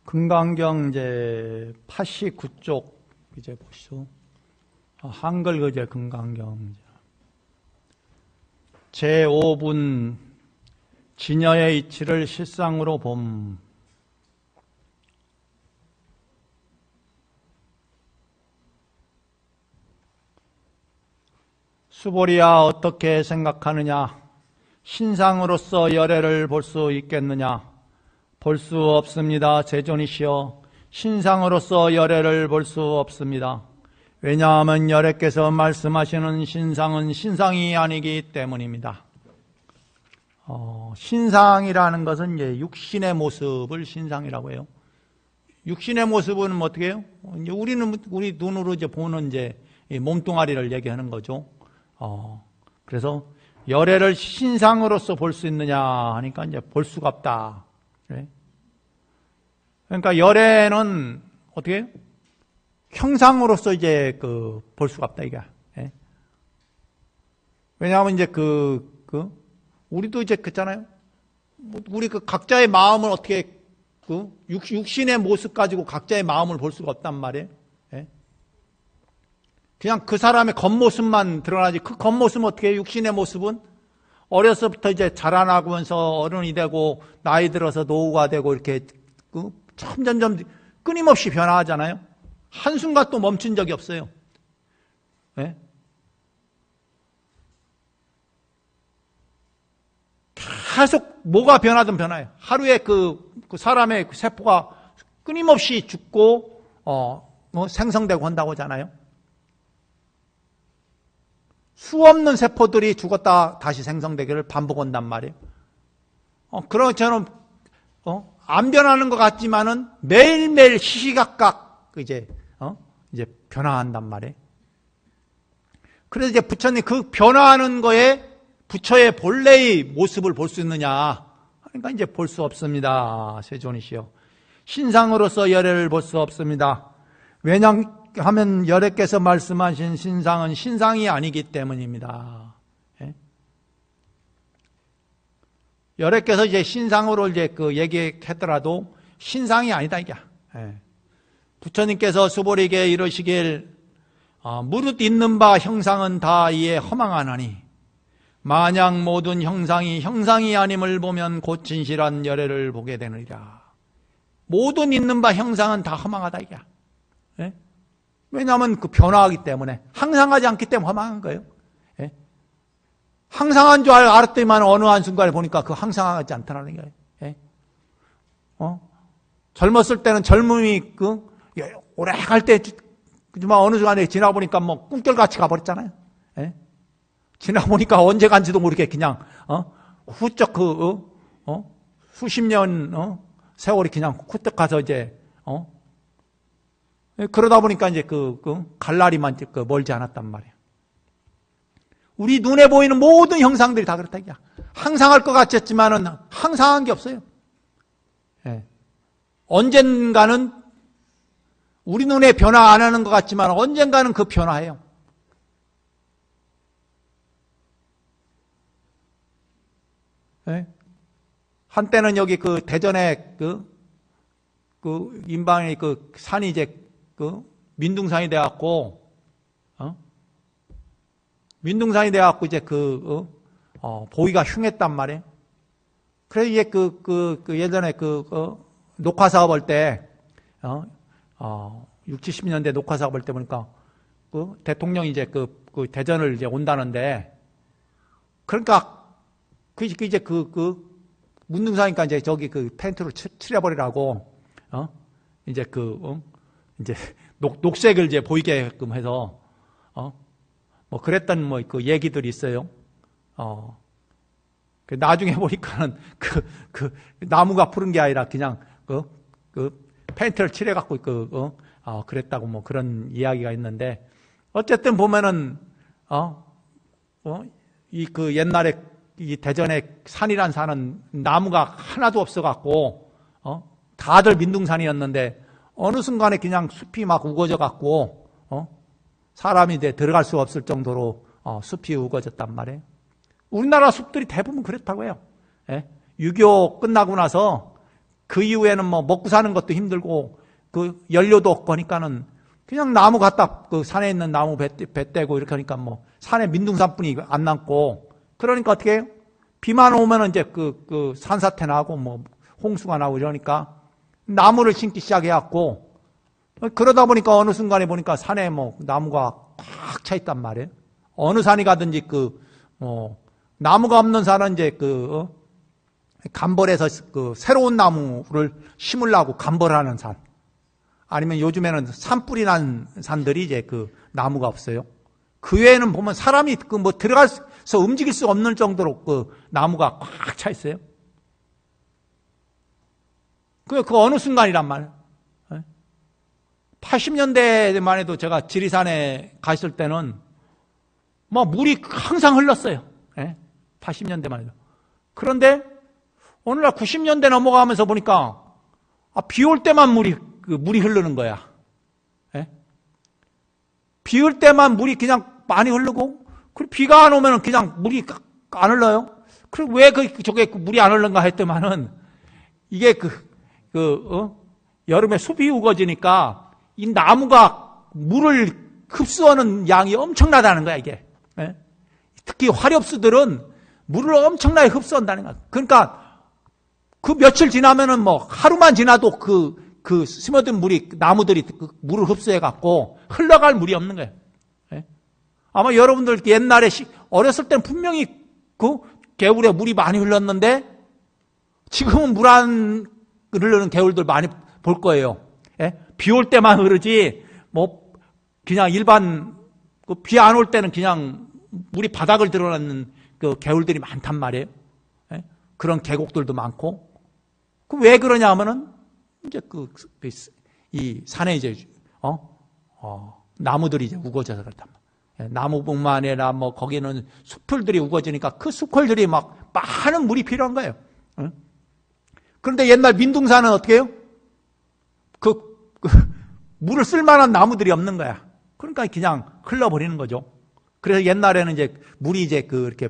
금강경 이제 89쪽 이제 보시죠. 한글 거제 금강경 제5분 진여의 이치를 실상으로 봄. 수보리야 어떻게 생각하느냐? 신상으로서 열애를 볼 수 있겠느냐? 볼 수 없습니다. 제존이시여 신상으로서 열애를 볼 수 없습니다. 왜냐하면 열애께서 말씀하시는 신상은 신상이 아니기 때문입니다. 신상이라는 것은 이제 육신의 모습을 신상이라고 해요. 육신의 모습은 어떻게 해요? 이제 우리 눈으로 이제 보는 이제 몸뚱아리를 얘기하는 거죠. 그래서 열애를 신상으로서 볼 수 있느냐 하니까 이제 볼 수가 없다. 그래? 그러니까 열애는 어떻게 해요? 형상으로서 이제 볼 수가 없다 이게. 예? 왜냐하면 이제 우리도 이제 그렇잖아요. 우리 각자의 마음을 어떻게 육신의 모습 가지고 각자의 마음을 볼 수가 없단 말이에요. 예? 그냥 그 사람의 겉모습만 드러나지 그 겉모습은 어떻게 해요? 육신의 모습은 어려서부터 이제 자라나면서 어른이 되고 나이 들어서 노후가 되고 이렇게 점점점 끊임없이 변화하잖아요. 한순간 또 멈춘 적이 없어요. 네? 계속 뭐가 변하든 변화해요. 하루에 그 사람의 세포가 끊임없이 죽고 생성되고 한다고 하잖아요. 수없는 세포들이 죽었다 다시 생성되기를 반복한단 말이에요. 그런 것처럼 안 변하는 것 같지만은 매일매일 시시각각 이제 변화한단 말이에요. 그래서 이제 부처님 그 변화하는 거에 부처의 본래의 모습을 볼 수 있느냐? 그러니까 이제 볼 수 없습니다. 세존이시여. 신상으로서 열애를 볼 수 없습니다. 왜냐하면 열애께서 말씀하신 신상은 신상이 아니기 때문입니다. 예? 열애께서 이제 신상으로 이제 얘기했더라도 신상이 아니다 이게. 예. 부처님께서 수보리에게 이르시길 무릇 있는 바 형상은 다 이에 허망하나니 만약 모든 형상이 아님을 보면 곧 진실한 열애를 보게 되느니라. 모든 있는 바 형상은 다 허망하다 이게. 예? 왜냐하면 변화하기 때문에 항상하지 않기 때문에 허망한 거예요. 예? 항상한 줄 알았더니만 어느 한순간에 보니까 항상하지 않다는 거예요. 예? 젊었을 때는 젊음이 오래 갈 때, 그지만 어느 순간에 지나보니까 꿈결같이 가버렸잖아요. 예? 지나보니까 언제 간지도 모르게 그냥, 후쩍 수십 년, 세월이 그냥 후쩍 가서 이제, 그러다 보니까 이제 갈 날이만 멀지 않았단 말이에요. 우리 눈에 보이는 모든 형상들이 다 그렇다, 이게. 항상할 것 같았지만은 항상한 게 없어요. 예. 언젠가는 우리 눈에 변화 안 하는 것 같지만 언젠가는 변화해요. 예? 한때는 여기 대전에 인방에 산이 이제 민둥산이 돼갖고, 민둥산이 돼갖고 이제 보기가 흉했단 말이에요. 그래서 이게 예전에 녹화 사업 할 때, 60, 70년대 녹화 사업 할 때 보니까 대통령이 이제 대전을 이제 온다는데, 그러니까 이제 문둥산이니까 이제 저기 페인트로 칠해버리라고, 이제 이제 녹색을 이제 보이게끔 해서, 그랬던 얘기들이 있어요. 나중에 보니까는 나무가 푸른 게 아니라 그냥 페인트를 칠해갖고 그랬다고 그런 이야기가 있는데, 어쨌든 보면은, 옛날에 이 대전에 산이란 산은 나무가 하나도 없어갖고, 다들 민둥산이었는데, 어느 순간에 그냥 숲이 막 우거져갖고, 사람이 이제 들어갈 수 없을 정도로 숲이 우거졌단 말이에요. 우리나라 숲들이 대부분 그렇다고 해요. 예? 6.25 끝나고 나서 그 이후에는 뭐 먹고 사는 것도 힘들고 그 연료도 없고 하니까는 그냥 나무 갖다 그 산에 있는 나무 배 떼고 이렇게 하니까 뭐 산에 민둥산뿐이 안 남고 그러니까 어떻게 해요? 비만 오면은 이제 그 산사태 나고 뭐 홍수가 나고 이러니까 나무를 심기 시작해갖고 그러다 보니까 어느 순간에 보니까 산에 뭐 나무가 꽉 차 있단 말이에요. 어느 산이 가든지 나무가 없는 산은 이제 감벌해서 새로운 나무를 심으려고 감벌하는 산. 아니면 요즘에는 산불이 난 산들이 이제 나무가 없어요. 그 외에는 보면 사람이 뭐 들어가서 움직일 수 없는 정도로 나무가 꽉 차 있어요. 그 어느 순간이란 말이에요. 80년대만 해도 제가 지리산에 가 있을 때는 뭐 물이 항상 흘렀어요. 80년대만 해도. 그런데 오늘날 90년대 넘어가면서 보니까 비 올 때만 물이 흐르는 거야. 비 올 때만 물이 그냥 많이 흐르고, 그리고 비가 안 오면 그냥 물이 안 흘러요. 그리고 왜 저게 물이 안 흐르는가 했더만은 이게 여름에 숲이 우거지니까 이 나무가 물을 흡수하는 양이 엄청나다는 거야, 이게. 특히 화렵수들은 물을 엄청나게 흡수한다는 거야. 그러니까 그 며칠 지나면은 뭐 하루만 지나도 스며든 나무들이 물을 흡수해갖고 흘러갈 물이 없는 거예요. 아마 여러분들 옛날에 어렸을 때는 분명히 개울에 물이 많이 흘렀는데 지금은 물 안 흐르는 개울들 많이 볼 거예요. 비 올 때만 흐르지, 뭐, 그냥 일반, 비 안 올 때는 그냥 물이 바닥을 드러나는 개울들이 많단 말이에요. 그런 계곡들도 많고. 왜 그러냐 하면은, 이제 이 산에 이제, 나무들이 이제 우거져서 그렇단 말이에요. 나무뿐만 아니라 뭐, 거기는 숲풀들이 우거지니까 그 숲풀들이 막 많은 물이 필요한 거예요. 그런데 옛날 민둥산은 어떻게 해요? 물을 쓸만한 나무들이 없는 거야. 그러니까 그냥 흘러버리는 거죠. 그래서 옛날에는 이제 물이 이제 이렇게,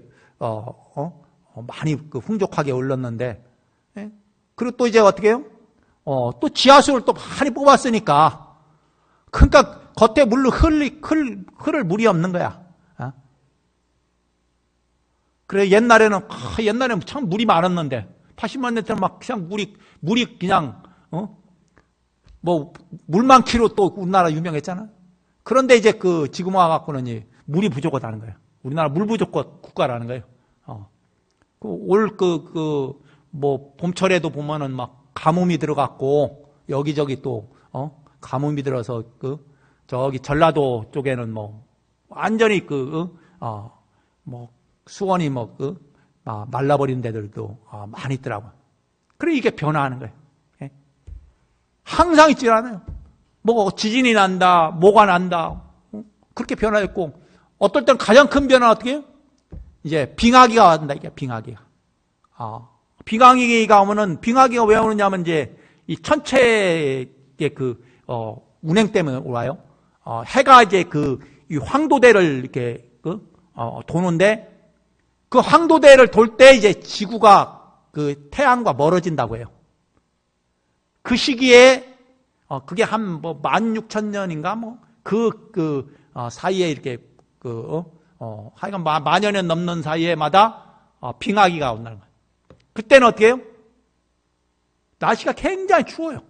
많이 풍족하게 흘렀는데, 그리고 또 이제 어떻게 해요? 또 지하수를 또 많이 뽑았으니까, 그러니까 겉에 물로 흐를 물이 없는 거야. 그래 옛날에는 참 물이 많았는데, 80만 년대는 막 그냥 물이 그냥, 뭐, 물 많기로 또 우리나라 유명했잖아. 그런데 이제 지금 와갖고는 물이 부족하다는 거예요. 우리나라 물 부족 국가라는 거예요. 뭐, 봄철에도 보면은 막 가뭄이 들어갔고, 여기저기 또, 가뭄이 들어서 저기 전라도 쪽에는 뭐, 완전히 뭐, 수원이 뭐, 말라버린 데들도 많이 있더라고요. 그래, 이게 변화하는 거예요. 항상 있지 않아요. 뭐 지진이 난다, 뭐가 난다, 그렇게 변화했고, 어떨 때는 가장 큰 변화는 어떻게 해요? 이제 빙하기가 왔다, 이게 빙하기가. 빙하기가 오면은, 빙하기가 왜 오느냐면 이제 이 천체의 운행 때문에 와요. 해가 이제 이 황도대를 이렇게 도는데, 그 황도대를 돌 때 이제 지구가 태양과 멀어진다고 해요. 그 시기에, 그게 한 16,000년인가 사이에 이렇게, 하여간 만여 년 넘는 사이에마다, 빙하기가 온다는 거예요. 그때는 어떻게 해요? 날씨가 굉장히 추워요.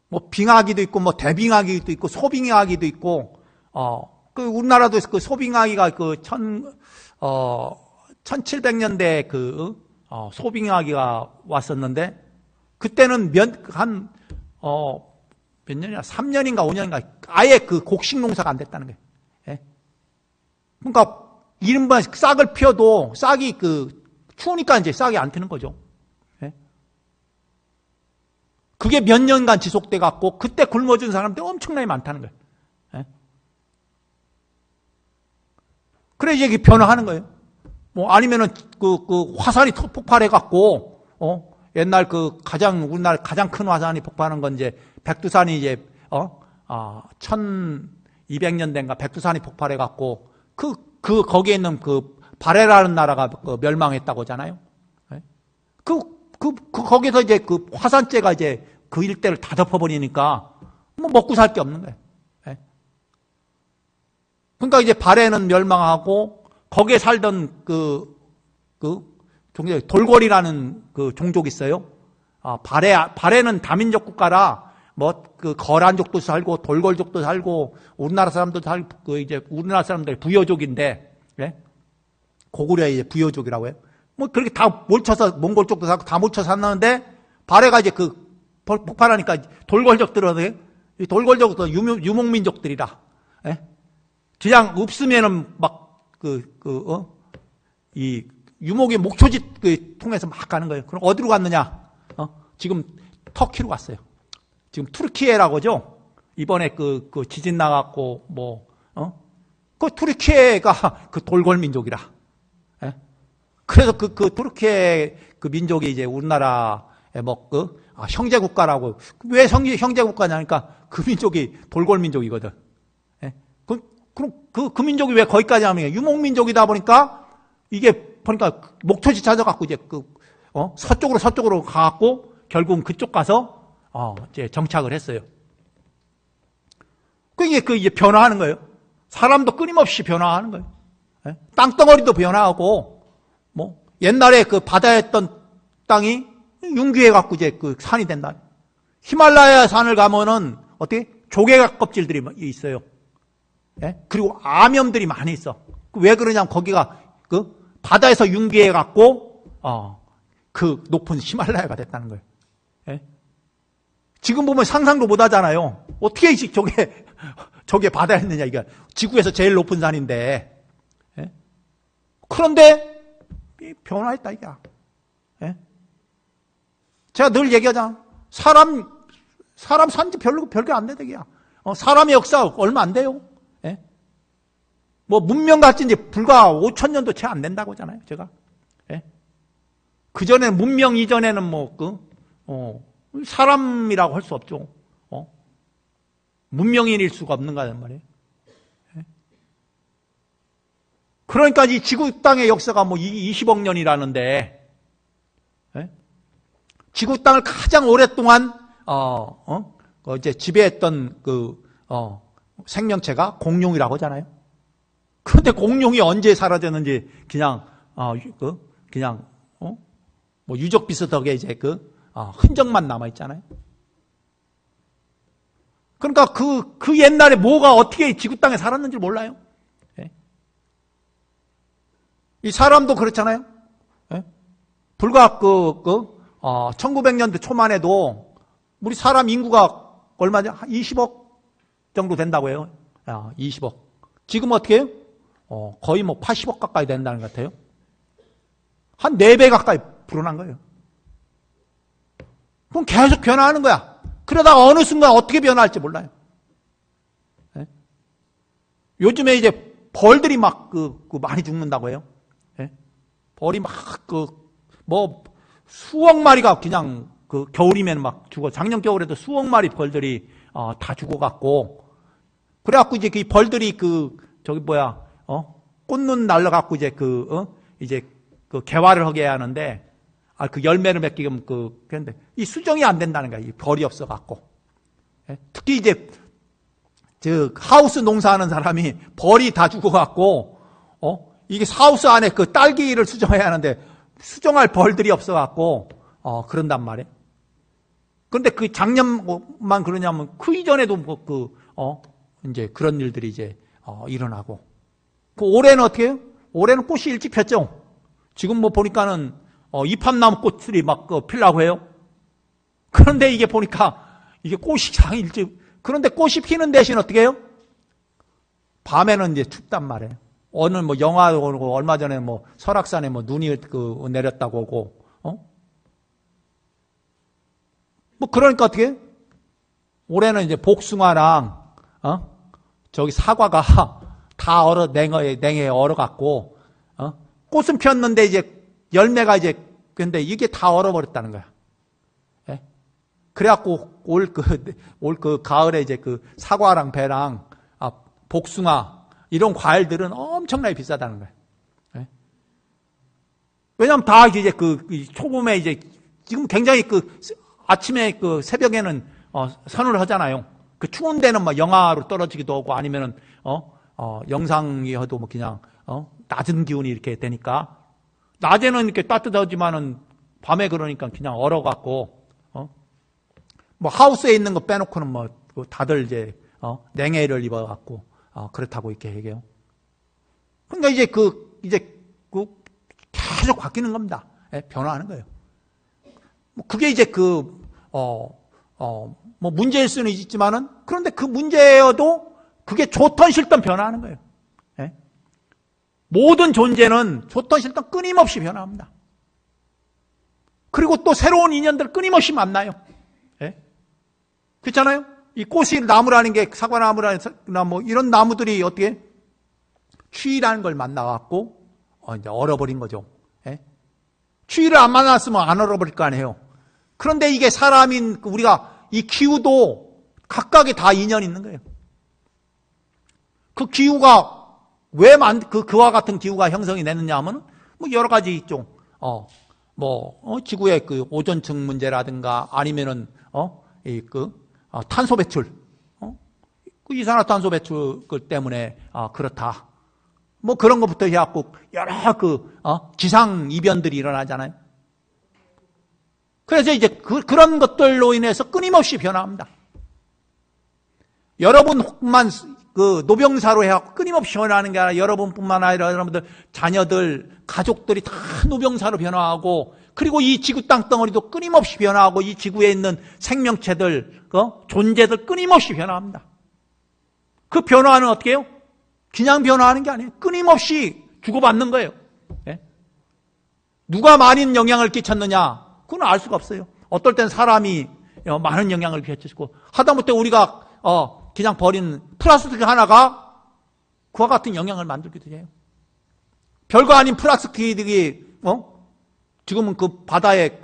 뭐, 빙하기도 있고, 뭐, 대빙하기도 있고, 소빙하기도 있고, 우리나라도 소빙하기가 1700년대 소빙하기가 왔었는데, 그때는 몇 년이나 3년인가 5년인가 아예 곡식 농사가 안 됐다는 거예요. 그러니까 이른바 싹을 피워도 싹이 추우니까 이제 싹이 안 트는 거죠. 그게 몇 년간 지속돼 갖고 그때 굶어준 사람들이 엄청나게 많다는 거예요. 그래 이제 변화하는 거예요. 뭐 아니면은 화산이 폭발해 갖고 옛날 우리나라 가장 큰 화산이 폭발하는 건 이제 백두산이 이제 1200년대인가 백두산이 폭발해 갖고 거기에 있는 바레라는 나라가 멸망했다고 하잖아요. 거기서 이제 그 화산재가 이제 그 일대를 다 덮어버리니까 뭐 먹고 살 게 없는 거예요. 예. 그러니까 이제 발해는 멸망하고 거기에 살던 종족, 돌궐이라는 그 종족이 있어요. 발해는 다민족 국가라 뭐 그 거란족도 살고 돌궐족도 살고 우리나라 사람도 살고 이제 우리나라 사람들 부여족인데, 예? 고구려의 이제 부여족이라고 해요. 뭐 그렇게 다 몰쳐서 몽골 쪽도 살고 다 몰쳐 샀는데 발해가 이제 그 폭발하니까 돌궐족들은 이 돌궐족도 유목민족들이라, 예? 그냥 없으면은 막 이 유목의 목초지 통해서 막 가는 거예요. 그럼 어디로 갔느냐? 지금 터키로 갔어요. 지금 투르키예라고죠. 이번에 그 지진 나갔고 그 투르키예가 그 돌궐 민족이라. 예? 그래서 그 투르키예 그 민족이 이제 우리나라에 뭐 형제 국가라고. 왜 형제 국가냐니까 그 민족이 돌궐 민족이거든. 예? 그럼 그 민족이 왜 거기까지 하면 유목 민족이다 보니까 이게 보니까 목초지 찾아갖고 이제 서쪽으로 가갖고 결국은 그쪽 가서 이제 정착을 했어요. 그게 이제 변화하는 거예요. 사람도 끊임없이 변화하는 거예요. 예? 땅덩어리도 변화하고, 뭐, 옛날에 그 바다에 있던 땅이 융기해갖고 이제 그 산이 된다. 히말라야 산을 가면은 어떻게? 조개가 껍질들이 있어요. 예? 그리고 암염들이 많이 있어. 왜 그러냐면 거기가 바다에서 융기해갖고, 그 높은 히말라야가 됐다는 거예요. 예? 지금 보면 상상도 못 하잖아요. 어떻게 저게 바다에 있느냐, 이게. 지구에서 제일 높은 산인데. 예? 그런데, 변화했다, 이게. 예? 제가 늘 얘기하잖아. 사람 산지 별게 안 돼, 되게야. 사람의 역사 얼마 안 돼요. 예? 뭐, 문명 갖진 지 불과 5,000년도 채 안 된다고 하잖아요, 제가. 예? 그전에는, 문명 이전에는 사람이라고 할 수 없죠. 문명인일 수가 없는 거란 말이에요. 예? 그러니까 이 지구 땅의 역사가 뭐 20억 년이라는데, 예? 지구 땅을 가장 오랫동안, 이제 지배했던 생명체가 공룡이라고 하잖아요. 그런데 공룡이 언제 사라졌는지 뭐 유적 비슷하게 이제 흔적만 남아있잖아요. 그러니까 그 옛날에 뭐가 어떻게 지구 땅에 살았는지 몰라요. 예? 이 사람도 그렇잖아요. 예? 불과 1900년대 초만 해도 우리 사람 인구가 얼마죠? 20억 정도 된다고 해요. 20억. 지금 어떻게 해요? 거의 뭐 80억 가까이 된다는 것 같아요. 한 4배 가까이 불어난 거예요. 그럼 계속 변화하는 거야. 그러다가 어느 순간 어떻게 변화할지 몰라요. 예? 요즘에 이제 벌들이 막 많이 죽는다고 해요. 예? 벌이 막 수억 마리가 그냥 겨울이면 막 죽어. 작년 겨울에도 수억 마리 벌들이 다 죽어갖고, 그래갖고 이제 그 벌들이 꽃눈 날라갖고 이제 이제 개화를 하게 하는데, 그 열매를 맺기면 그런데 이 수정이 안 된다는 거야. 이 벌이 없어갖고. 예? 특히 이제 하우스 농사하는 사람이 벌이 다 죽어갖고, 이게 하우스 안에 딸기를 수정해야 하는데 수정할 벌들이 없어갖고, 그런단 말이에요. 그런데 작년만 그러냐면 그 이전에도 이제 그런 일들이 이제 일어나고. 올해는 어떻게 해요? 올해는 꽃이 일찍 폈죠. 지금 뭐 보니까는 이팝나무 꽃들이 막 피려고 해요. 그런데 이게 보니까 이게 꽃이 상 일찍, 그런데 꽃이 피는 대신 어떻게 해요? 밤에는 이제 춥단 말이에요. 오늘 뭐 영하 오고 얼마 전에 뭐 설악산에 뭐 눈이 내렸다고 오고, 뭐 그러니까 어떻게 해요? 올해는 이제 복숭아랑 저기 사과가 다 냉해에 얼어갖고, 꽃은 폈는데 이제 열매가 이제, 근데 이게 다 얼어버렸다는 거야. 예? 그래갖고 올 가을에 이제 사과랑 배랑 복숭아 이런 과일들은 엄청나게 비싸다는 거야. 예? 왜냐면 다 이제 초봄에 이제 지금 굉장히 아침에 새벽에는, 선을 하잖아요. 그 추운 데는 막 영하로 떨어지기도 하고 아니면은, 영상이 해도 뭐 그냥, 낮은 기온이 이렇게 되니까. 낮에는 이렇게 따뜻하지만은 밤에 그러니까 그냥 얼어갖고, 뭐 하우스에 있는 거 빼놓고는 뭐 다들 이제, 냉해를 입어갖고, 그렇다고 이렇게 얘기해요. 그러니까 이제 계속 바뀌는 겁니다. 예, 변화하는 거예요. 그게 이제 뭐 문제일 수는 있지만은, 그런데 그 문제여도 그게 좋든 싫든 변화하는 거예요. 예? 모든 존재는 좋든 싫든 끊임없이 변화합니다. 그리고 또 새로운 인연들 끊임없이 만나요. 예? 그렇잖아요? 이 꽃이 나무라는 게 사과나무라는 뭐 이런 나무들이 어떻게 추위라는 걸 만나갖고 이제 얼어버린 거죠. 예? 추위를 안 만났으면 안 얼어버릴 거 아니에요. 그런데 이게 사람인 우리가 이 기후도 각각의 다 인연이 있는 거예요. 그 기후가 왜 그와 같은 기후가 형성이 됐느냐 하면 뭐 여러 가지 있죠. 지구의 오존층 문제라든가 아니면은 탄소 배출, 이산화탄소 배출 때문에 그렇다. 뭐 그런 것부터 해갖고 여러 기상 이변들이 일어나잖아요. 그래서 이제 그런 것들로 인해서 끊임없이 변화합니다. 여러분만 노병사로 해갖고 끊임없이 변화하는 게 아니라 여러분뿐만 아니라 여러분들 자녀들, 가족들이 다 노병사로 변화하고 그리고 이 지구 땅덩어리도 끊임없이 변화하고 이 지구에 있는 생명체들, 존재들 끊임없이 변화합니다. 그 변화는 어떻게 해요? 그냥 변화하는 게 아니에요. 끊임없이 주고받는 거예요. 예? 누가 많은 영향을 끼쳤느냐? 그건 알 수가 없어요. 어떨 땐 사람이 많은 영향을 끼쳤고 하다못해 우리가 그냥 버린 플라스틱 하나가 그와 같은 영향을 만들기도 해요. 별거 아닌 플라스틱이 지금은 그 바다에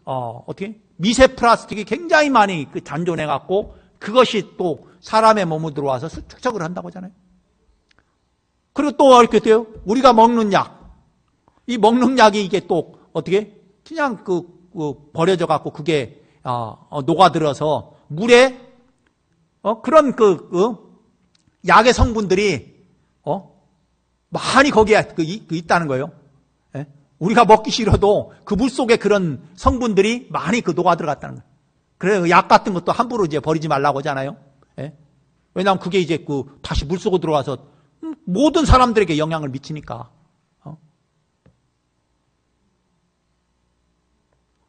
어떻게 미세 플라스틱이 굉장히 많이 잔존해 갖고 그것이 또 사람의 몸으로 들어와서 축적을 한다고 하잖아요. 그리고 또 이렇게 돼요. 우리가 먹는 약, 이 먹는 약이 이게 또 어떻게 그냥 버려져 갖고 그게 녹아들어서 물에 그런 약의 성분들이 많이 거기에 있다는 거예요. 예? 우리가 먹기 싫어도 그 물 속에 그런 성분들이 많이 녹아 들어갔다는 거예요. 그래서 약 같은 것도 함부로 이제 버리지 말라고 하잖아요. 예? 왜냐하면 그게 이제 다시 물 속으로 들어와서 모든 사람들에게 영향을 미치니까.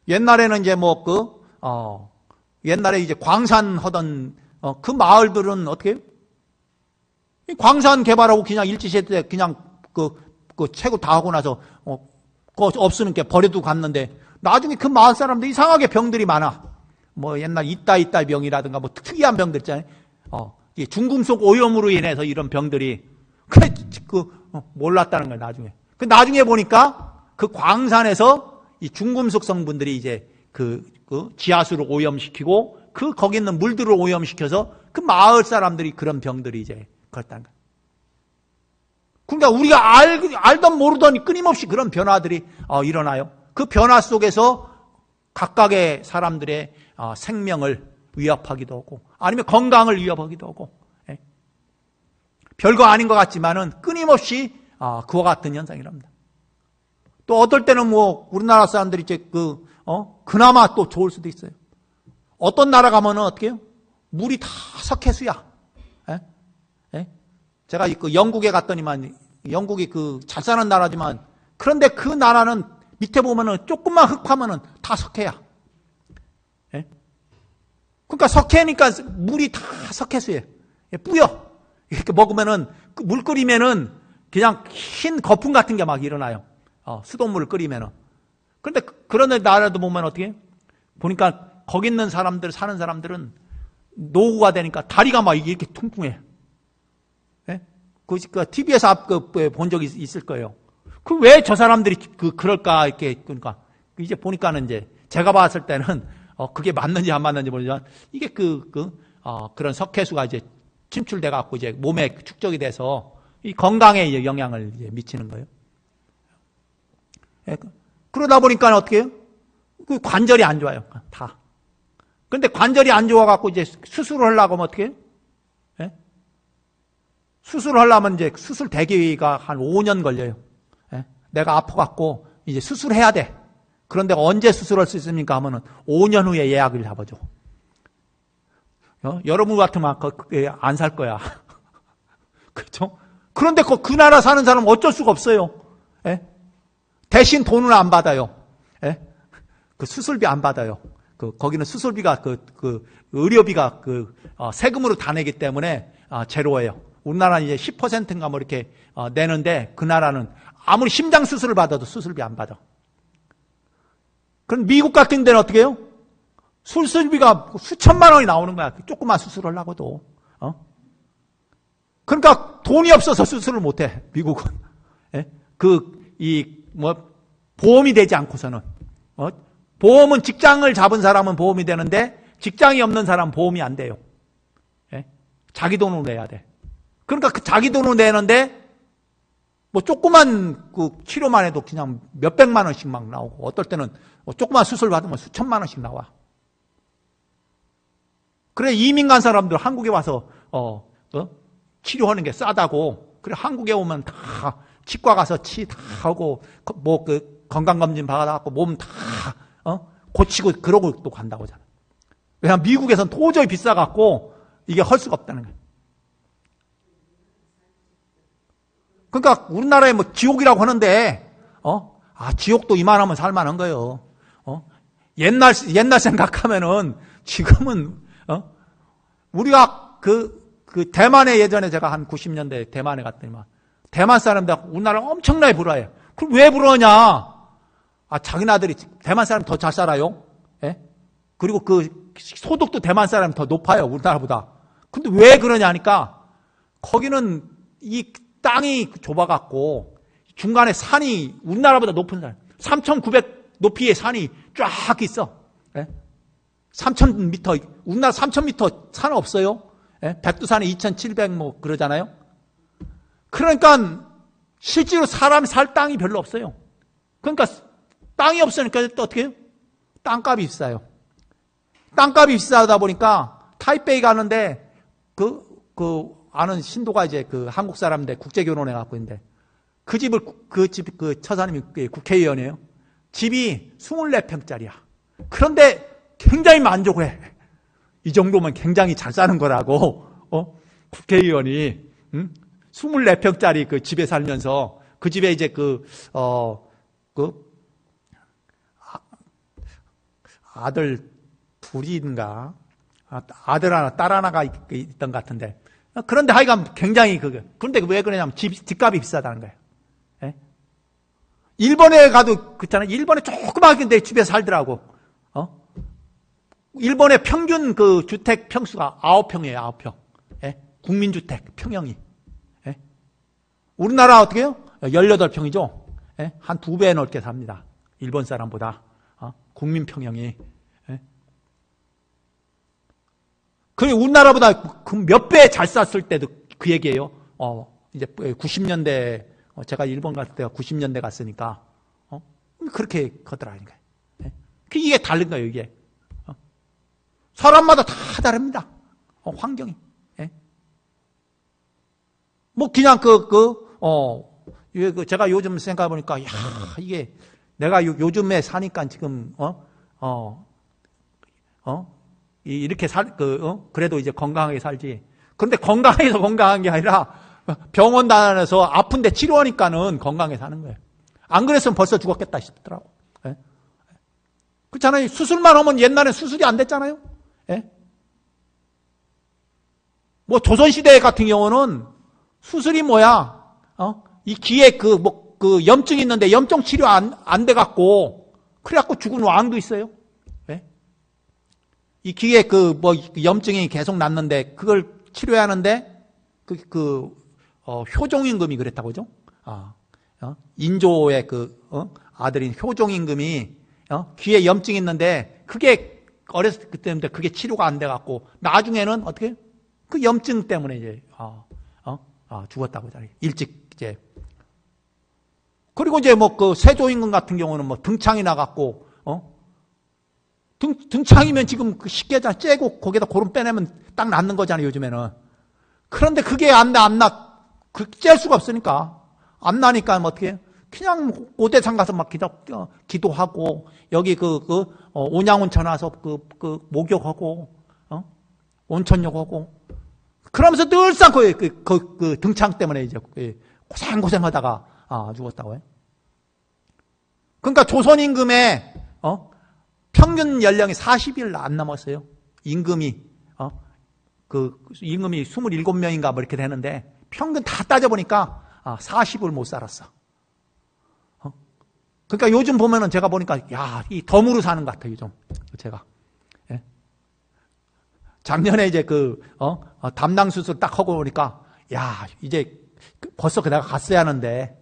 옛날에는 이제 옛날에 이제 광산 하던 그 마을들은 어떻게 해요? 광산 개발하고 그냥 일제시대 때 그냥 채굴 다 하고 나서 그거 없으면 게 버려두고 갔는데 나중에 그 마을 사람들 이상하게 병들이 많아. 뭐 옛날 이따 병이라든가 뭐 특이한 병들 있잖아요. 중금속 오염으로 인해서 이런 병들이 몰랐다는 거예요, 나중에. 나중에 보니까 그 광산에서 이 중금속 성분들이 이제 지하수를 오염시키고 거기 있는 물들을 오염시켜서 그 마을 사람들이 그런 병들이 이제 그렇다는 거예요. 그러니까 우리가 알던 모르던 끊임없이 그런 변화들이 일어나요. 그 변화 속에서 각각의 사람들의 생명을 위협하기도 하고 아니면 건강을 위협하기도 하고 별거 아닌 것 같지만은 끊임없이 그와 같은 현상이랍니다. 또 어떨 때는 뭐 우리나라 사람들이 이제 그나마 또 좋을 수도 있어요. 어떤 나라 가면은 어떻게 해요? 물이 다 석회수야. 제가 영국에 갔더니만 영국이 잘 사는 나라지만 그런데 그 나라는 밑에 보면은 조금만 흙 파면은 다 석회야. 그러니까 석회니까 물이 다 석회수예요. 뿌여. 이렇게 먹으면은 물 끓이면은 그냥 흰 거품 같은 게 막 일어나요. 수돗물을 끓이면은. 그런데 그런 나라도 보면 어떻게 해요? 보니까 거기 있는 사람들 사는 사람들은 노후가 되니까 다리가 막 이렇게 퉁퉁해. TV에서 본 적이 있을 거예요. 왜 저 사람들이 그럴까 이렇게 그러니까 이제 보니까는 이제 제가 봤을 때는 그게 맞는지 안 맞는지 모르지만 이게 그런 석회수가 이제 침출돼 갖고 이제 몸에 축적이 돼서 이 건강에 영향을 이제 미치는 거예요. 그러다 보니까 어떻게 해요? 그 관절이 안 좋아요. 다. 근데 관절이 안 좋아갖고 이제 수술을 하려고 하면 어떻게 해요? 예? 수술을 하려면 이제 수술 대기가 한 5년 걸려요. 예? 내가 아파갖고 이제 수술해야 돼. 그런데 언제 수술할 수 있습니까? 하면은 5년 후에 예약을 잡아줘. 여러분 같으면 안 살 거야. 그렇죠? 그런데 그 나라 사는 사람은 어쩔 수가 없어요. 예? 대신 돈을 안 받아요. 예? 그 수술비 안 받아요. 거기는 수술비가 의료비가 세금으로 다 내기 때문에 제로예요. 우리나라는 이제 10%인가 뭐 이렇게 내는데 그 나라는 아무리 심장 수술을 받아도 수술비 안 받아. 그럼 미국 같은 데는 어떻게 해요? 수술비가 수천만 원이 나오는 거야. 조그만 수술을 하려고도. 그러니까 돈이 없어서 수술을 못 해, 미국은. 예? 보험이 되지 않고서는. 보험은 직장을 잡은 사람은 보험이 되는데 직장이 없는 사람은 보험이 안 돼요. 예? 자기 돈으로 내야 돼. 그러니까 그 자기 돈으로 내는데 뭐 조그만 치료만 해도 그냥 몇백만 원씩 막 나오고 어떨 때는 조그만 수술 받으면 수천만 원씩 나와. 그래 이민 간 사람들 한국에 와서 치료하는 게 싸다고. 그래 한국에 오면 다 치과 가서 치 다 하고 건강검진 받아갖고 몸 다 고치고 그러고 또 간다고 하잖아. 왜냐하면 미국에서는 도저히 비싸갖고 이게 할 수가 없다는 거예요. 그러니까 우리나라에 뭐 지옥이라고 하는데 지옥도 이만하면 살만한 거예요. 옛날 생각하면은 지금은 우리가 대만에 예전에 제가 한 90년대 대만에 갔더니만 대만 사람들 우리나라 엄청나게 부러워해요. 그럼 왜 부러워하냐? 자기네들이 대만 사람 더 잘 살아요. 예? 그리고 소득도 대만 사람이 더 높아요. 우리나라보다. 근데 왜 그러냐 하니까 거기는 이 땅이 좁아갖고 중간에 산이 우리나라보다 높은 산 3,900 높이의 산이 쫙 있어. 예? 3,000m 우리나라 3,000m 산 없어요. 예? 백두산이 2,700 뭐 그러잖아요. 그러니까 실제로 사람이 살 땅이 별로 없어요. 그러니까 땅이 없으니까 또 어떻게 해요? 땅값이 비싸요. 땅값이 비싸다 보니까 타이베이 가는데 아는 신도가 이제 한국 사람인데 국제 결혼해 갖고 있는데 그 처사님이 국회의원이에요. 집이 24평짜리야. 그런데 굉장히 만족해. 이 정도면 굉장히 잘 사는 거라고. 국회의원이 24평짜리 그 집에 살면서 그 집에 이제 아들 둘인가 아들 하나 딸 하나가 있던 것 같은데 그런데 하여간 굉장히 그런데 왜 그러냐면 집값이 비싸다는 거예요. 예? 일본에 가도 그렇잖아요. 일본에 조그맣게 집에 살더라고. 일본의 평균 주택 평수가 9평이에요. 9평. 예? 국민주택 평형이. 예? 우리나라 어떻게 해요? 18평이죠. 예? 한 2배 넘게 삽니다. 일본 사람보다. 국민 평형이. 예? 우리나라보다 몇 배 잘 쌌을 때도 그 얘기예요. 이제 90년대, 제가 일본 갔을 때가 90년대 갔으니까, 그렇게 하더라니까. 예? 이게 다른 거예요, 이게. 사람마다 다 다릅니다. 환경이. 예? 뭐, 그냥 제가 요즘 생각해보니까, 이게, 내가 요즘에 사니까 지금, 이렇게 그래도 이제 건강하게 살지. 그런데 건강해서 건강한 게 아니라 병원 다녀서 아픈데 치료하니까는 건강하게 사는 거예요. 안 그랬으면 벌써 죽었겠다 싶더라고. 예? 그렇잖아요. 수술만 하면 옛날엔 수술이 안 됐잖아요. 예? 뭐 조선시대 같은 경우는 수술이 뭐야? 이 귀에 염증이 있는데 염증 치료 안 돼갖고 그래갖고 죽은 왕도 있어요. 예? 이 귀에 염증이 계속 났는데 그걸 치료해야 하는데 효종임금이 그랬다고 그죠? 인조의 아들인 효종임금이 귀에 염증이 있는데 그게 어렸을 때부터 그게 치료가 안 돼갖고 나중에는 어떻게 그 염증 때문에 이제 죽었다고 하잖아요. 일찍 이제. 그리고 이제 세조임금 같은 경우는 등창이 나갖고 등창이면 지금 그 쉽게 째고 거기다 고름 빼내면 딱 낫는 거잖아요, 요즘에는. 그런데 그게 안 나. 짤 수가 없으니까. 안 나니까 뭐 어떻게 해요? 그냥 오대산 가서 막 기도하고, 여기 온양온천 와서 목욕하고, 온천욕하고. 그러면서 늘상 그 등창 때문에 이제 고생하다가 죽었다고 해요. 그러니까 조선 임금의 평균 연령이 40일 안 넘었어요. 임금이 임금이 27명인가 뭐 이렇게 되는데 평균 다 따져보니까 40을 못 살았어. 그러니까 요즘 보면은 제가 보니까 이 덤으로 사는 것 같아요. 요즘 제가. 예. 작년에 이제 담낭 수술 딱 하고 보니까 이제 벌써 내가 갔어야 하는데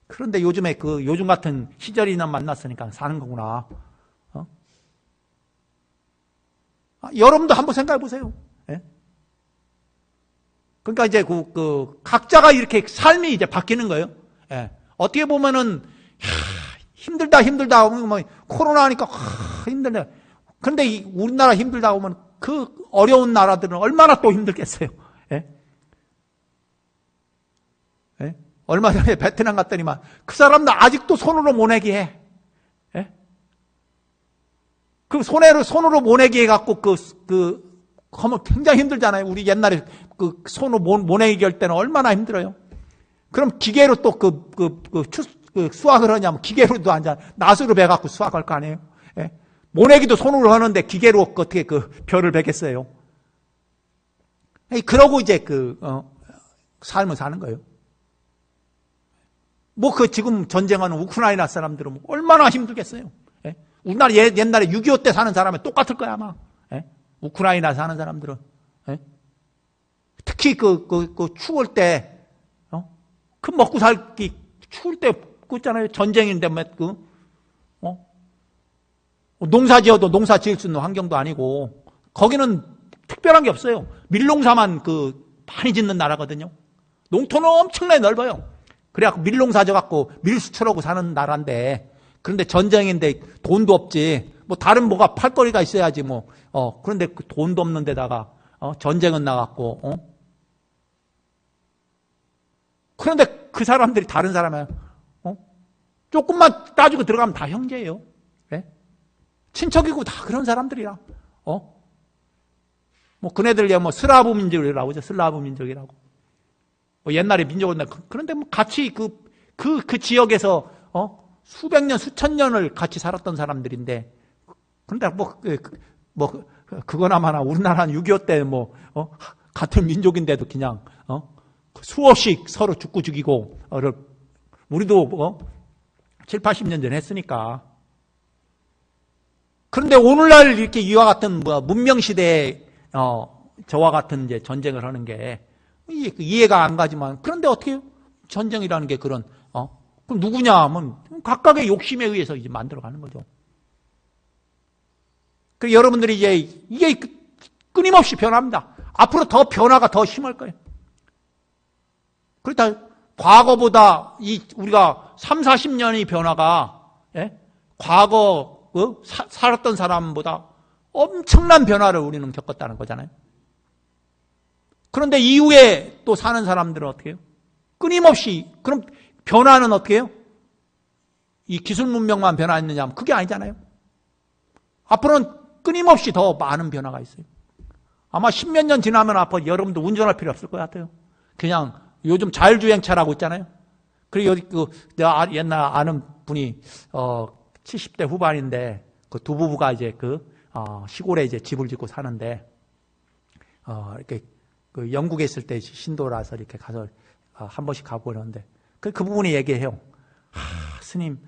그런데 요즘에 요즘 같은 시절이나 만났으니까 사는 거구나. 여러분도 한번 생각해 보세요. 예? 그러니까 이제 각자가 이렇게 삶이 이제 바뀌는 거예요. 예. 어떻게 보면은 힘들다 뭐 코로나니까 힘들다. 그런데 우리나라 힘들다 보면 그 어려운 나라들은 얼마나 또 힘들겠어요. 예? 예? 얼마 전에 베트남 갔더니만 그 사람들 아직도 손으로 모내기 해. 예? 그 손으로 모내기 해갖고 하면 굉장히 힘들잖아요. 우리 옛날에 손으로 모내기 할 때는 얼마나 힘들어요. 그럼 기계로 또 수확을 하냐면 기계로도 앉아 낫으로 베갖고 수확할 거 아니에요. 예? 모내기도 손으로 하는데 기계로 어떻게 벼를 베겠어요. 그러고 이제 삶을 사는 거예요. 지금 전쟁하는 우크라이나 사람들은 얼마나 힘들겠어요. 예? 우리나라 옛날에 6.25 때 사는 사람은 똑같을 거야, 아마. 예? 우크라이나 사는 사람들은. 예? 특히 추울 때, 먹고 살기, 추울 때, 있잖아요. 전쟁인데, 농사 지어도 농사 지을 수 있는 환경도 아니고, 거기는 특별한 게 없어요. 밀농사만 많이 짓는 나라거든요. 농토는 엄청나게 넓어요. 그래갖고 밀농사 져갖고 밀 수출하고 사는 나라인데, 그런데 전쟁인데 돈도 없지. 다른 뭐가 팔거리가 있어야지 그런데 돈도 없는 데다가, 전쟁은 나갖고, 그런데 그 사람들이 다른 사람이에요. 조금만 따지고 들어가면 다 형제예요. 네? 친척이고 다 그런 사람들이야. 그네들 슬라브 민족이라고 하죠. 슬라브 민족이라고. 옛날에 민족은 그런데 같이 그 지역에서 수백 년, 수천 년을 같이 살았던 사람들인데, 그런데 그거나마나 우리나라는 6.25 때 같은 민족인데도 그냥 수없이 서로 죽고 죽이고, 우리도 7, 80년 전에 했으니까. 그런데 오늘날 이렇게 이와 같은 문명시대에 저와 같은 이제 전쟁을 하는 게 이해가 안 가지만, 그런데 어떻게 해요? 전쟁이라는 게 그럼 누구냐 하면 각각의 욕심에 의해서 이제 만들어가는 거죠. 그리고 여러분들이 이게 끊임없이 변합니다. 앞으로 더 변화가 더 심할 거예요. 그렇다 과거보다 우리가 3, 40년의 변화가, 예? 과거 살았던 사람보다 엄청난 변화를 우리는 겪었다는 거잖아요. 그런데 이후에 또 사는 사람들은 어떻게 해요? 끊임없이. 그럼 변화는 어떻게 해요? 이 기술 문명만 변화했느냐 하면 그게 아니잖아요. 앞으로는 끊임없이 더 많은 변화가 있어요. 아마 10몇 년 지나면 앞으로 여러분도 운전할 필요 없을 것 같아요. 그냥 요즘 자율주행차라고 있잖아요. 그리고 여기 내가 옛날 아는 분이 70대 후반인데 두 부부가 이제 시골에 이제 집을 짓고 사는데 이렇게 영국에 있을 때 신도라서 이렇게 가서 한 번씩 가고 그러는데 그 부분이 얘기해요. 스님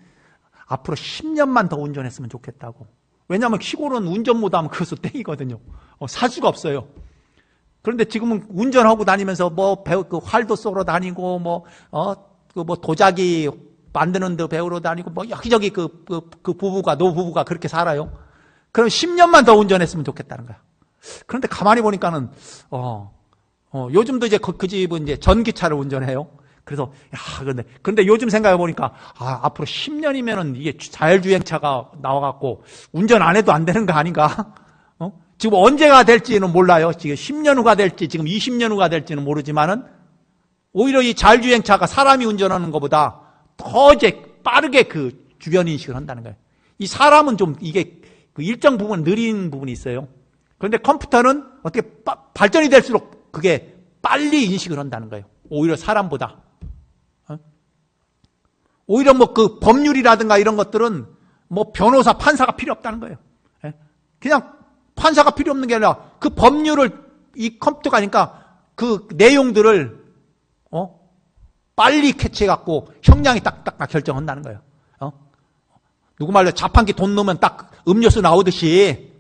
앞으로 10년만 더 운전했으면 좋겠다고. 왜냐하면 시골은 운전 못하면 그것도 땡이거든요. 살 수가 없어요. 그런데 지금은 운전하고 다니면서 활도 쏘러 다니고 도자기 만드는 데 배우러 다니고 여기저기 그 부부가 노부부가 그렇게 살아요. 그럼 10년만 더 운전했으면 좋겠다는 거야. 그런데 가만히 보니까는 요즘도 이제 그 집은 이제 전기차를 운전해요. 그래서, 근데 요즘 생각해보니까, 앞으로 10년이면은 이게 자율주행차가 나와갖고, 운전 안 해도 안 되는 거 아닌가? 지금 언제가 될지는 몰라요. 지금 10년 후가 될지, 지금 20년 후가 될지는 모르지만은, 오히려 이 자율주행차가 사람이 운전하는 것보다 더 이제 빠르게 그 주변 인식을 한다는 거예요. 이 사람은 좀 이게 그 일정 부분 느린 부분이 있어요. 그런데 컴퓨터는 어떻게 발전이 될수록 그게 빨리 인식을 한다는 거예요. 오히려 사람보다. 오히려 뭐 그 법률이라든가 이런 것들은 뭐 변호사, 판사가 필요 없다는 거예요. 그냥 판사가 필요 없는 게 아니라 그 법률을 이 컴퓨터가 하니까 그 내용들을 빨리 캐치해갖고 형량이 딱딱 결정한다는 거예요. 누구 말로 자판기 돈 넣으면 딱 음료수 나오듯이,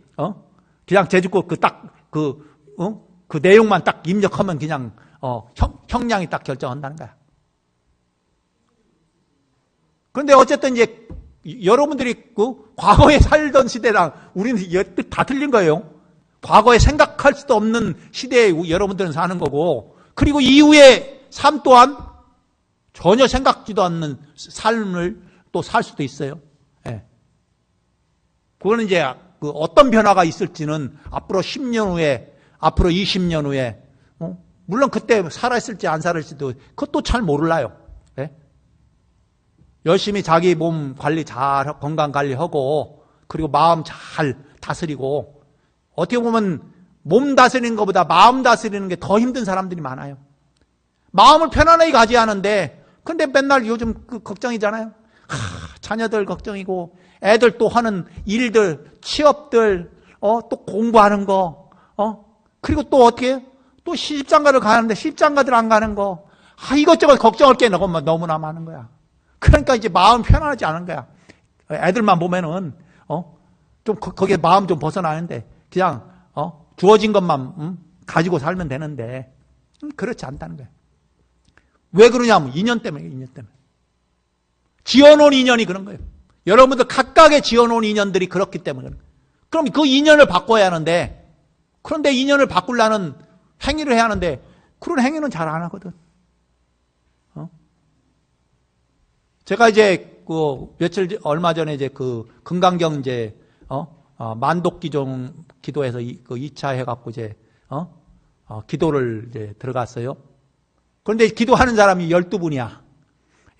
그냥 제주고 그 내용만 딱 입력하면 그냥, 형량이 딱 결정한다는 거야. 그런데 어쨌든 이제 여러분들이 그 과거에 살던 시대랑 우리는 다 틀린 거예요. 과거에 생각할 수도 없는 시대에 여러분들은 사는 거고, 그리고 이후의 삶 또한 전혀 생각지도 않는 삶을 또 살 수도 있어요. 예. 그거는 이제 그 어떤 변화가 있을지는 앞으로 10년 후에, 앞으로 20년 후에, 물론 그때 살아있을지 안 살아있을지도 그것도 잘 몰라요. 예. 열심히 자기 몸 관리 잘, 건강 관리하고, 그리고 마음 잘 다스리고, 어떻게 보면 몸 다스리는 것보다 마음 다스리는 게 더 힘든 사람들이 많아요. 마음을 편안하게 가져야 하는데, 근데 맨날 요즘 그 걱정이잖아요. 자녀들 걱정이고, 애들 또 하는 일들, 취업들, 또 공부하는 거, 그리고 또 어떻게, 또 시집장가를 가는데 시집장가들 안 가는 거, 이것저것 걱정할 게 너무나 많은 거야. 그러니까 이제 마음 편안하지 않은 거야. 애들만 보면은, 좀 거기에 마음 좀 벗어나는데, 그냥, 주어진 것만, 가지고 살면 되는데, 그렇지 않다는 거야. 왜 그러냐면, 인연 때문에. 지어놓은 인연이 그런 거예요. 여러분들 각각의 지어놓은 인연들이 그렇기 때문에. 그럼 그 인연을 바꿔야 하는데, 그런데 인연을 바꾸려는 행위를 해야 하는데, 그런 행위는 잘 안 하거든. 제가 이제 얼마 전에 이제 그 금강경 이제 만독기도에서 그 2차 해갖고 이제 기도를 이제 들어갔어요. 그런데 기도하는 사람이 12분이야.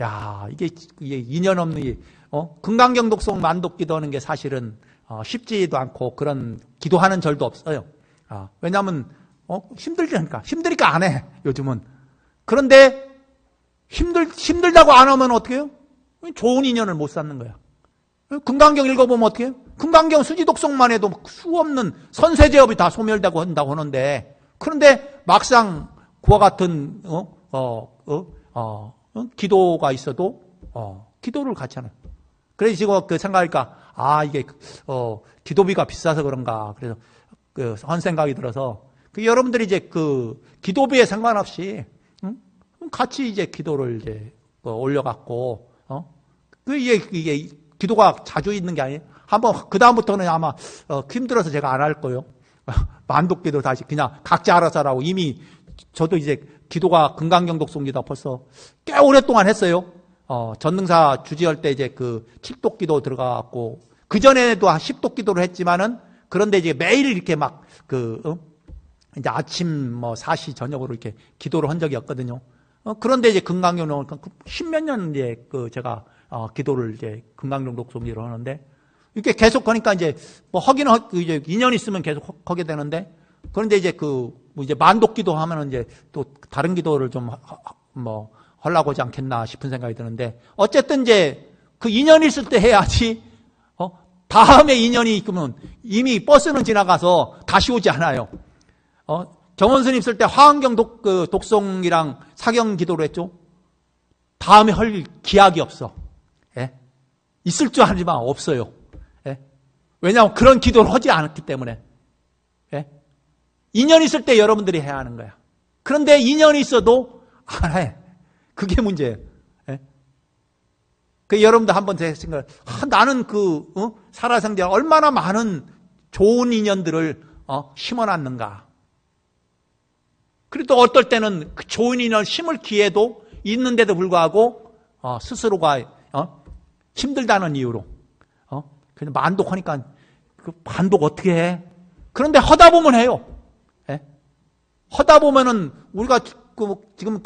야, 이게 인연 없는 금강경 독송 만독기도 하는 게 사실은 쉽지도 않고 그런 기도하는 절도 없어요. 왜냐하면 힘드니까 안 해. 요즘은. 그런데 힘들다고 안 하면 어떻게 해요? 좋은 인연을 못 쌓는 거야. 금강경 읽어보면 어떻게 해요? 금강경 수지독송만 해도 수 없는 선세제업이 다 소멸되고 한다고 하는데, 그런데 막상 그와 같은 기도가 있어도 기도를 같이 하는. 그래서 지금 그 생각하니까 이게 기도비가 비싸서 그런가. 그래서 그 한 생각이 들어서 여러분들이 이제 그 기도비에 상관없이 같이 이제 기도를 이제 올려갖고 이게 기도가 자주 있는 게 아니에요. 한번 그 다음부터는 아마 힘들어서 제가 안 할 거예요. 만독기도 다시 그냥 각자 알아서 하라고. 이미 저도 이제 기도가 금강경 독송기도 벌써 꽤 오랫동안 했어요. 전능사 주지할 때 이제 그 7독기도 들어가갖고 그 전에도 한 10독기도를 했지만은 그런데 이제 매일 이렇게 막 이제 아침 사시 저녁으로 이렇게 기도를 한 적이 없거든요. 그런데 이제 금강경 십몇 년 이제 제가 기도를 이제 금강경 독송기로 하는데 이렇게 계속 하니까 이제 이제 인연이 있으면 계속 하게 되는데, 그런데 이제 이제 만독기도 하면은 이제 또 다른 기도를 좀 하려고 하지 않겠나 싶은 생각이 드는데, 어쨌든 이제 그 인연이 있을 때 해야지, 다음에 인연이 있으면 이미 버스는 지나가서 다시 오지 않아요. 정원스님 있을 때 화엄경 독송이랑 사경 기도를 했죠. 다음에 할 기약이 없어. 예? 있을 줄 알지만 없어요. 예? 왜냐하면 그런 기도를 하지 않았기 때문에. 예? 인연이 있을 때 여러분들이 해야 하는 거야. 그런데 인연이 있어도 안 해. 그게 문제예요. 예? 여러분들 한번 제 생각을, 나는 살아생전 얼마나 많은 좋은 인연들을 심어놨는가. 그리고 또 어떨 때는 그 좋은 인연을 심을 기회도 있는데도 불구하고 스스로가 힘들다는 이유로 그냥 만독하니까 그 반독 어떻게 해? 그런데 하다 보면 해요. 예? 하다 보면은 우리가 지금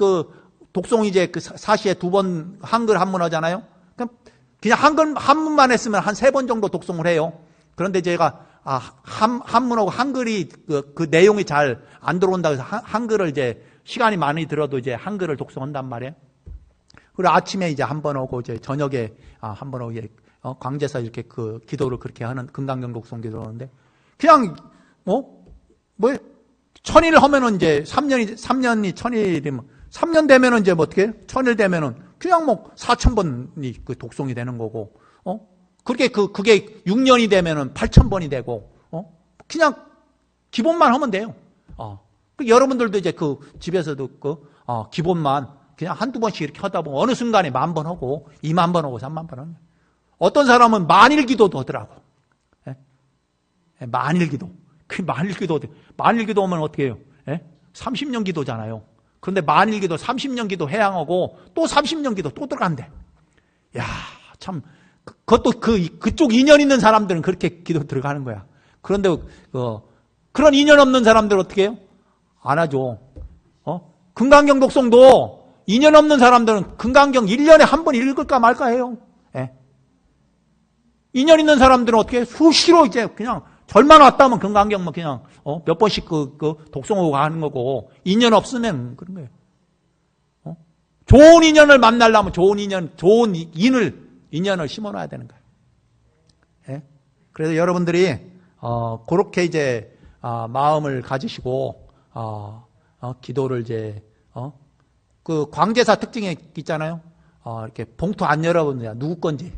독송 이제 사시에 2번 한글 한문 하잖아요. 그냥 한문만 했으면 한 3번 정도 독송을 해요. 그런데 제가 한문하고 한글이 그 내용이 잘 안 들어온다고 해서 한글을 이제 시간이 많이 들어도 이제 한글을 독송한단 말이에요. 그리고 아침에 이제 한 번 오고 이제 저녁에 한 번 오고 광제사 이렇게 그 기도를 그렇게 하는 금강경 독송 기도를 하는데 그냥 천일 하면은 이제 3년이 천일이면 3년 되면은 이제 어떻게 천일 되면은 그냥 4,000번이 그 독송이 되는 거고 그게 6년이 되면은 8,000번이 되고 그냥 기본만 하면 돼요. 여러분들도 이제 집에서도 기본만 그냥 한두 번씩 이렇게 하다 보면 어느 순간에 10,000번 하고 20,000번 하고 30,000번 하는 거예요. 어떤 사람은 만일 기도도 하더라고. 만일 기도. 만일 기도 하면 어떻게 해요? 30년 기도잖아요. 그런데 만일 기도 30년 기도 해양하고 또 30년 기도 또 들어간대. 야, 참 그것도 그쪽 인연 있는 사람들은 그렇게 기도 들어가는 거야. 그런데 그런 인연 없는 사람들은 어떻게 해요? 안 하죠. 금강경 독송도 인연 없는 사람들은 금강경 1년에 한 번 읽을까 말까 해요. 인연 있는 사람들은 어떻게 수시로 이제 그냥 절만 왔다 하면 금강경 그냥 몇 번씩 독송하고 가는 거고 인연 없으면 그런 거예요. 좋은 인연을 만나려면 좋은 인연을 심어놔야 되는 거예요. 그래서 여러분들이 그렇게 이제 마음을 가지시고 기도를 이제 그 광제사 특징이 있잖아요. 이렇게 봉투 안 열어보면 누구 건지.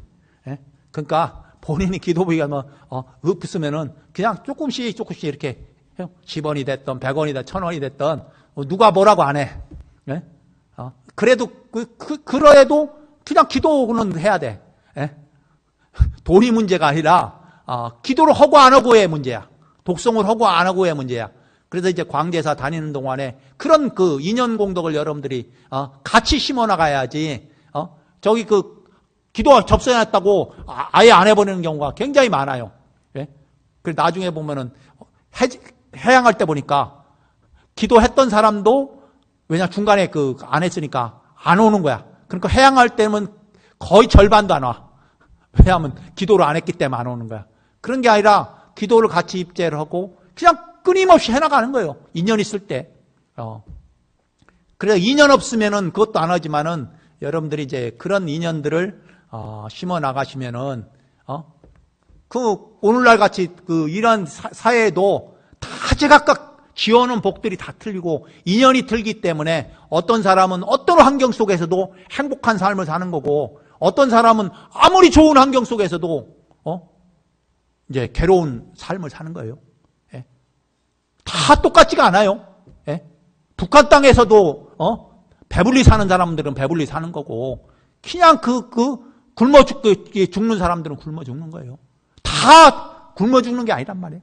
그러니까 본인이 기도부위가 없으면은 그냥 조금씩 이렇게 10원이 됐든 100원이 됐든 1,000원이 됐든 누가 뭐라고 안 해. 그래도 그래도 그냥 기도는 해야 돼. 돈이 문제가 아니라 기도를 하고 안 하고의 문제야. 독송을 하고 안 하고의 문제야. 그래서 이제 광제사 다니는 동안에 그런 인연 공덕을 여러분들이 같이 심어 나가야지. 저기 기도 접수해놨다고 아예 안 해버리는 경우가 굉장히 많아요. 그래서 나중에 보면은 해양할 때 보니까 기도했던 사람도 왜냐 중간에 안 했으니까 안 오는 거야. 그러니까 해양할 때는 거의 절반도 안 와. 왜냐하면 기도를 안 했기 때문에 안 오는 거야. 그런 게 아니라 기도를 같이 입제를 하고 그냥 끊임없이 해나가는 거예요. 인연 있을 때. 그래서 인연 없으면은 그것도 안 하지만은 여러분들이 이제 그런 인연들을 심어 나가시면은 오늘날 같이 이런 사회에도 다 제각각 지어놓은 복들이 다 틀리고 인연이 틀기 때문에 어떤 사람은 어떤 환경 속에서도 행복한 삶을 사는 거고 어떤 사람은 아무리 좋은 환경 속에서도 이제 괴로운 삶을 사는 거예요. 다 똑같지가 않아요. 북한 땅에서도 배불리 사는 사람들은 배불리 사는 거고 그냥 굶어 죽는 사람들은 굶어 죽는 거예요. 다 굶어 죽는 게 아니란 말이에요.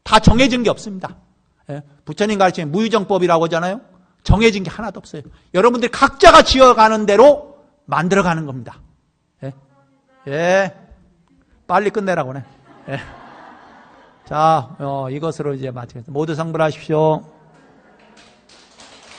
다 정해진 게 없습니다. 부처님 가르치는 무유정법이라고 하잖아요. 정해진 게 하나도 없어요. 여러분들이 각자가 지어가는 대로 만들어가는 겁니다. 빨리 끝내라고 네. 자, 이것으로 이제 마치겠습니다. 모두 성불하십시오.